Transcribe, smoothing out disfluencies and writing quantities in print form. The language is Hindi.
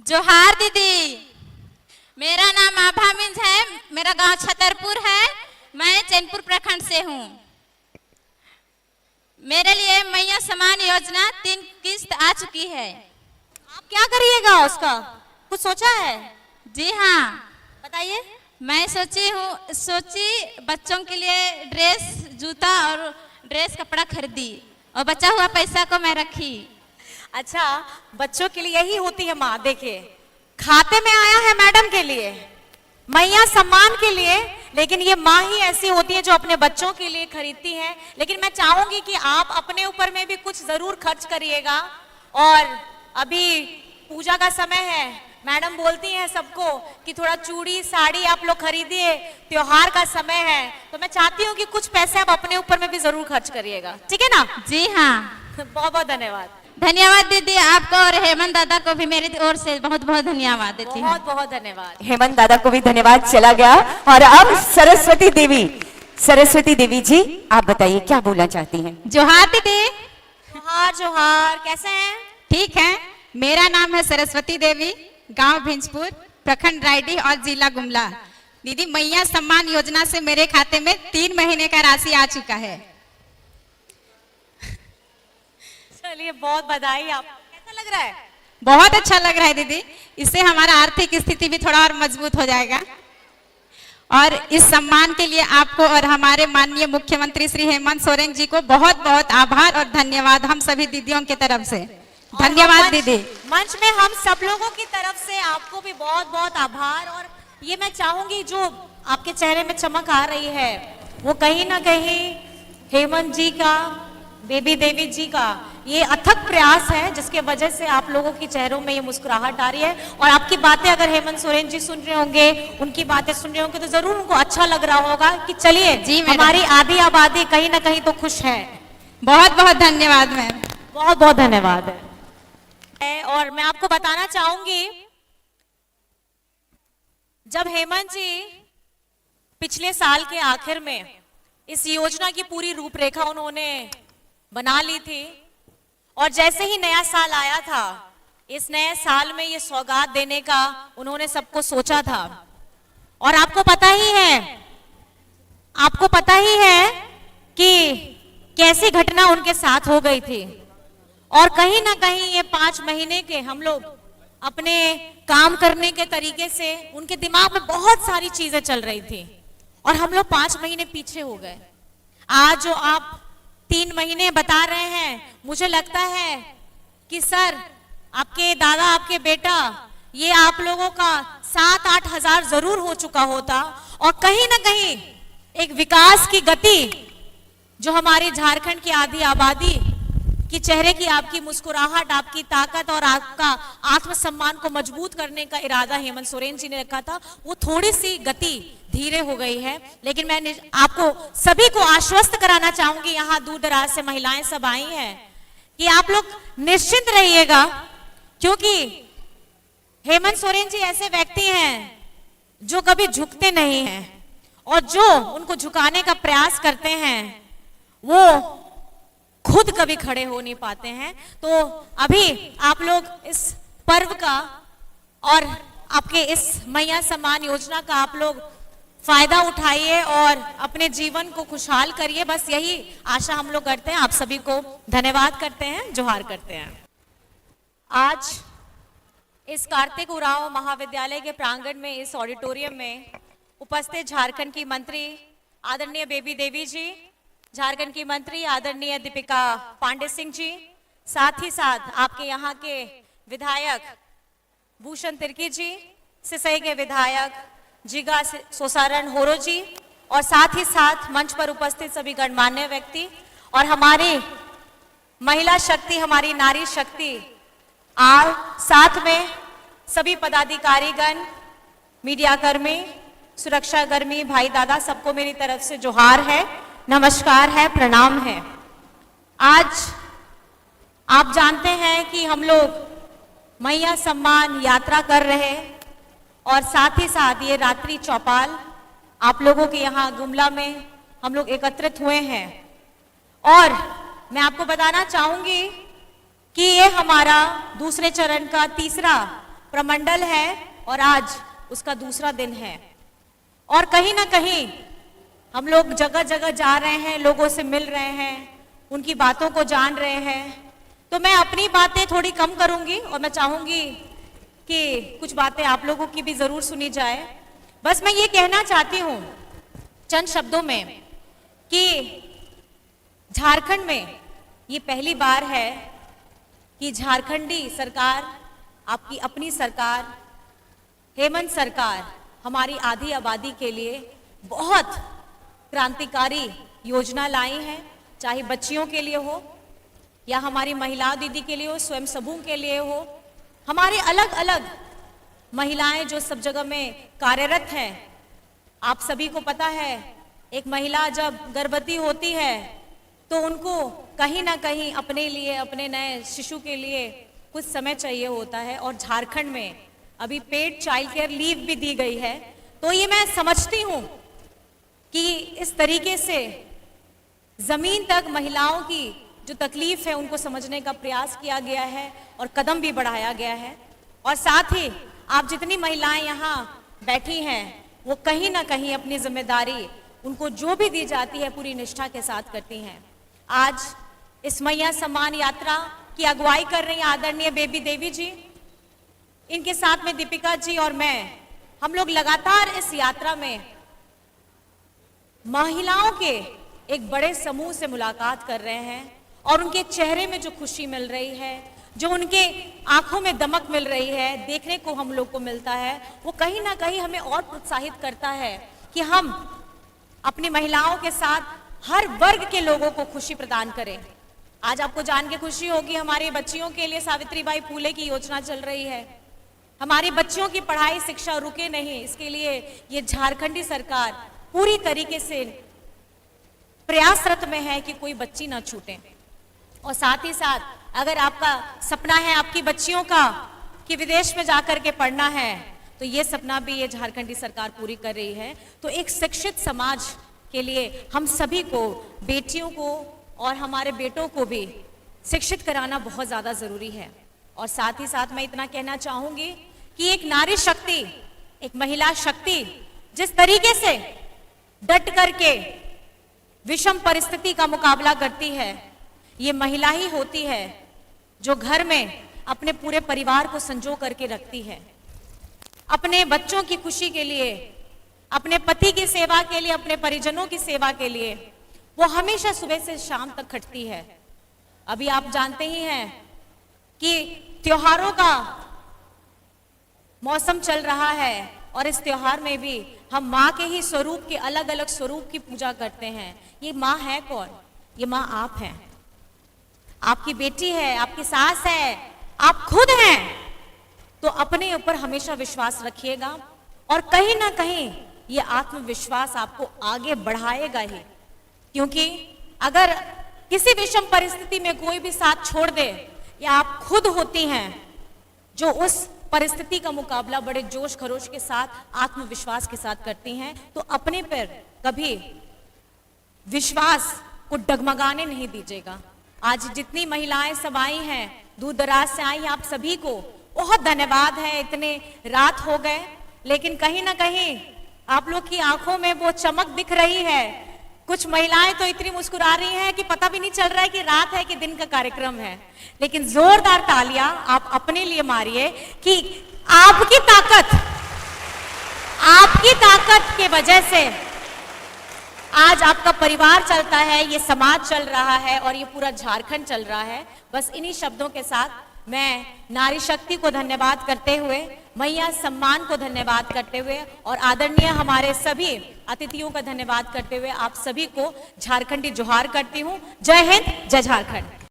जोहार दीदी। मेरा नाम आभा मिंज है, मेरा गांव छतरपुर है, मैं चैनपुर प्रखंड से हूँ। मेरे लिए मैया समान योजना 3 किस्त आ चुकी है। आप क्या करिएगा उसका, कुछ सोचा है? जी हाँ, बताइए। मैं सोची बच्चों के लिए ड्रेस, जूता और ड्रेस कपड़ा खरीदी और बचा हुआ पैसा को मैं रखी। अच्छा, बच्चों के लिए यही होती है माँ। देखिए, खाते में आया है मैडम के लिए, मैया सम्मान के लिए, लेकिन ये माँ ही ऐसी होती है जो अपने बच्चों के लिए खरीदती है। लेकिन मैं चाहूंगी कि आप अपने ऊपर में भी कुछ जरूर खर्च करिएगा। और अभी पूजा का समय है, मैडम बोलती हैं सबको कि थोड़ा चूड़ी साड़ी आप लोग खरीदिए, त्योहार का समय है। तो मैं चाहती हूँ कि कुछ पैसे आप अपने ऊपर में भी जरूर खर्च करिएगा, ठीक है ना? जी हाँ। बहुत बहुत धन्यवाद। धन्यवाद दीदी, आपको और हेमंत दादा को भी मेरी ओर से बहुत बहुत धन्यवाद देती हूँ। बहुत बहुत धन्यवाद। हेमंत दादा को भी धन्यवाद चला गया। और अब सरस्वती देवी जी, आप बताइए क्या बोलना चाहती हैं? जोहार दीदी। जोहार जोहार, कैसे हैं? ठीक है। मेरा नाम है सरस्वती देवी, गांव भिंजपुर, प्रखंड रायडीह और जिला गुमला। दीदी, मैया सम्मान योजना से मेरे खाते में 3 महीने का राशि आ चुका है। चलिए, बहुत बधाई। आप कैसा लग रहा है? बहुत अच्छा लग रहा है दीदी, इससे हमारा आर्थिक स्थिति भी थोड़ा और मजबूत हो जाएगा। और इस सम्मान के लिए आपको और हमारे माननीय मुख्यमंत्री श्री हेमंत सोरेन जी को बहुत बहुत आभार और धन्यवाद, हम सभी दीदियों की तरफ से। धन्यवाद दीदी। मंच में हम सब लोगों की तरफ से आपको भी बहुत बहुत आभार। और ये मैं चाहूंगी, जो आपके चेहरे में चमक आ रही है वो कहीं ना कहीं हेमंत जी का, बेबी देवी जी का ये अथक प्रयास है, जिसके वजह से आप लोगों के चेहरों में ये मुस्कुराहट आ रही है। और आपकी बातें अगर हेमंत सोरेन जी सुन रहे होंगे, उनकी बातें सुन रहे होंगे, तो जरूर उनको अच्छा लग रहा होगा कि चलिए जी, हमारी आधी आबादी कहीं ना कहीं तो खुश है। बहुत बहुत धन्यवाद मैम। बहुत बहुत धन्यवाद है। और मैं आपको बताना चाहूंगी, जब हेमंत जी पिछले साल के आखिर में इस योजना की पूरी रूपरेखा उन्होंने बना ली थी, और जैसे ही नया साल आया था, इस नए साल में ये सौगात देने का उन्होंने सबको सोचा था। और आपको पता ही है कि कैसी घटना उनके साथ हो गई थी। और कहीं ना कहीं ये 5 महीने के हम लोग अपने काम करने के तरीके से, उनके दिमाग में बहुत सारी चीजें चल रही थी और हम लोग 5 महीने पीछे हो गए। आज जो आप 3 महीने बता रहे हैं, मुझे लगता है कि सर, आपके दादा, आपके बेटा, ये आप लोगों का 7-8 हजार जरूर हो चुका होता। और कहीं ना कहीं एक विकास की गति जो हमारे झारखंड की आधी आबादी कि चेहरे की आपकी मुस्कुराहट, आपकी ताकत और आपका आत्मसम्मान को मजबूत करने का इरादा हेमंत सोरेन जी ने रखा था, वो थोड़ी सी गति धीरे हो गई है। लेकिन मैं आपको सभी को आश्वस्त कराना चाहूंगी, यहाँ दूर दराज से महिलाएं सब आई हैं, कि आप लोग निश्चिंत रहिएगा, क्योंकि हेमंत सोरेन जी ऐसे व्यक्ति हैं जो कभी झुकते नहीं हैं, और जो उनको झुकाने का प्रयास करते हैं वो खुद कभी खड़े हो नहीं पाते हैं। तो अभी आप लोग इस पर्व का और आपके इस मैया सम्मान योजना का आप लोग फायदा उठाइए और अपने जीवन को खुशहाल करिए। बस यही आशा हम लोग करते हैं। आप सभी को धन्यवाद करते हैं, जोहार करते हैं। आज इस कार्तिक उरांव महाविद्यालय के प्रांगण में, इस ऑडिटोरियम में उपस्थित झारखंड की मंत्री आदरणीय बेबी देवी जी, झारखंड की मंत्री आदरणीय दीपिका पांडे सिंह जी, साथ ही साथ आपके यहाँ के विधायक भूषण तिर्की जी, सिसई के विधायक जिगा सोसारण होरो जी, और साथ ही साथ मंच पर उपस्थित सभी गणमान्य व्यक्ति और हमारी महिला शक्ति, हमारी नारी शक्ति, और साथ में सभी पदाधिकारीगण, मीडिया कर्मी, सुरक्षा कर्मी, भाई दादा, सबको मेरी तरफ से जोहार है, नमस्कार है, प्रणाम है। आज आप जानते हैं कि हम लोग मैया सम्मान यात्रा कर रहे, और साथ ही साथ ये रात्रि चौपाल आप लोगों के यहाँ गुमला में हम लोग एकत्रित हुए हैं। और मैं आपको बताना चाहूंगी कि ये हमारा दूसरे चरण का तीसरा प्रमंडल है और आज उसका दूसरा दिन है। और कहीं ना कहीं हम लोग जगह जगह जा रहे हैं, लोगों से मिल रहे हैं, उनकी बातों को जान रहे हैं। तो मैं अपनी बातें थोड़ी कम करूंगी और मैं चाहूंगी कि कुछ बातें आप लोगों की भी जरूर सुनी जाए। बस मैं ये कहना चाहती हूं चंद शब्दों में कि झारखंड में ये पहली बार है कि झारखंडी सरकार, आपकी अपनी सरकार, हेमंत सरकार हमारी आधी आबादी के लिए बहुत क्रांतिकारी योजना लाई है, चाहे बच्चियों के लिए हो या हमारी महिला दीदी के लिए हो, स्वयं समूह के लिए हो, हमारे अलग अलग महिलाएं जो सब जगह में कार्यरत हैं। आप सभी को पता है, एक महिला जब गर्भवती होती है तो उनको कहीं ना कहीं अपने लिए, अपने नए शिशु के लिए कुछ समय चाहिए होता है। और झारखंड में अभी पेड चाइल्ड केयर लीव भी दी गई है। तो ये मैं समझती हूँ कि इस तरीके से जमीन तक महिलाओं की जो तकलीफ है उनको समझने का प्रयास किया गया है और कदम भी बढ़ाया गया है। और साथ ही आप जितनी महिलाएं यहाँ बैठी हैं वो कहीं ना कहीं अपनी जिम्मेदारी, उनको जो भी दी जाती है पूरी निष्ठा के साथ करती हैं। आज इस मैया सम्मान यात्रा की अगुवाई कर रही आदरणीय बेबी देवी जी, इनके साथ में दीपिका जी और मैं, हम लोग लगातार इस यात्रा में महिलाओं के एक बड़े समूह से मुलाकात कर रहे हैं और उनके चेहरे में जो खुशी मिल रही है, जो उनके आंखों में दमक मिल रही है, देखने को हम लोग को मिलता है, वो कहीं ना कहीं हमें और प्रोत्साहित करता है कि हम अपनी महिलाओं के साथ हर वर्ग के लोगों को खुशी प्रदान करें। आज आपको जान के खुशी होगी, हमारी बच्चियों के लिए सावित्रीबाई फूले की योजना चल रही है। हमारी बच्चियों की पढ़ाई शिक्षा रुके नहीं, इसके लिए ये झारखंडी सरकार पूरी तरीके से प्रयासरत में है कि कोई बच्ची ना छूटे। और साथ ही साथ अगर आपका सपना है आपकी बच्चियों का कि विदेश में जाकर के पढ़ना है, तो ये सपना भी ये झारखंडी सरकार पूरी कर रही है। तो एक शिक्षित समाज के लिए हम सभी को, बेटियों को और हमारे बेटों को भी शिक्षित कराना बहुत ज्यादा जरूरी है। और साथ ही साथ मैं इतना कहना चाहूंगी कि एक नारी शक्ति, एक महिला शक्ति जिस तरीके से डट करके विषम परिस्थिति का मुकाबला करती है, ये महिला ही होती है जो घर में अपने पूरे परिवार को संजो करके रखती है। अपने बच्चों की खुशी के लिए, अपने पति की सेवा के लिए, अपने परिजनों की सेवा के लिए वो हमेशा सुबह से शाम तक खटती है। अभी आप जानते ही हैं कि त्योहारों का मौसम चल रहा है और इस त्योहार में भी हम माँ के ही स्वरूप के, अलग अलग स्वरूप की पूजा करते हैं। ये माँ है कौन? ये माँ आप हैं, आपकी बेटी है, आपकी सास है, आप खुद हैं। तो अपने ऊपर हमेशा विश्वास रखिएगा और कहीं ना कहीं ये आत्मविश्वास आपको आगे बढ़ाएगा ही। क्योंकि अगर किसी विषम परिस्थिति में कोई भी साथ छोड़ दे, या आप खुद होती हैं जो उस परिस्थिति का मुकाबला बड़े जोश खरोश के साथ, आत्मविश्वास के साथ करती हैं, तो अपने पर कभी विश्वास को डगमगाने नहीं दीजिएगा। आज जितनी महिलाएं सब आई हैं, दूर दराज से आई हैं, आप सभी को बहुत धन्यवाद है। इतने रात हो गए लेकिन कहीं ना कहीं आप लोग की आंखों में वो चमक दिख रही है। कुछ महिलाएं तो इतनी मुस्कुरा रही हैं कि पता भी नहीं चल रहा है कि रात है कि दिन का कार्यक्रम है। लेकिन जोरदार तालियां आप अपने लिए मारिए कि आपकी ताकत के वजह से आज आपका परिवार चलता है, ये समाज चल रहा है और ये पूरा झारखंड चल रहा है। बस इन्हीं शब्दों के साथ मैं नारी शक्ति को धन्यवाद करते हुए, मैया सम्मान को धन्यवाद करते हुए और आदरणीय हमारे सभी अतिथियों का धन्यवाद करते हुए आप सभी को झारखंडी जोहार करती हूँ। जय हिंद, जय झारखंड।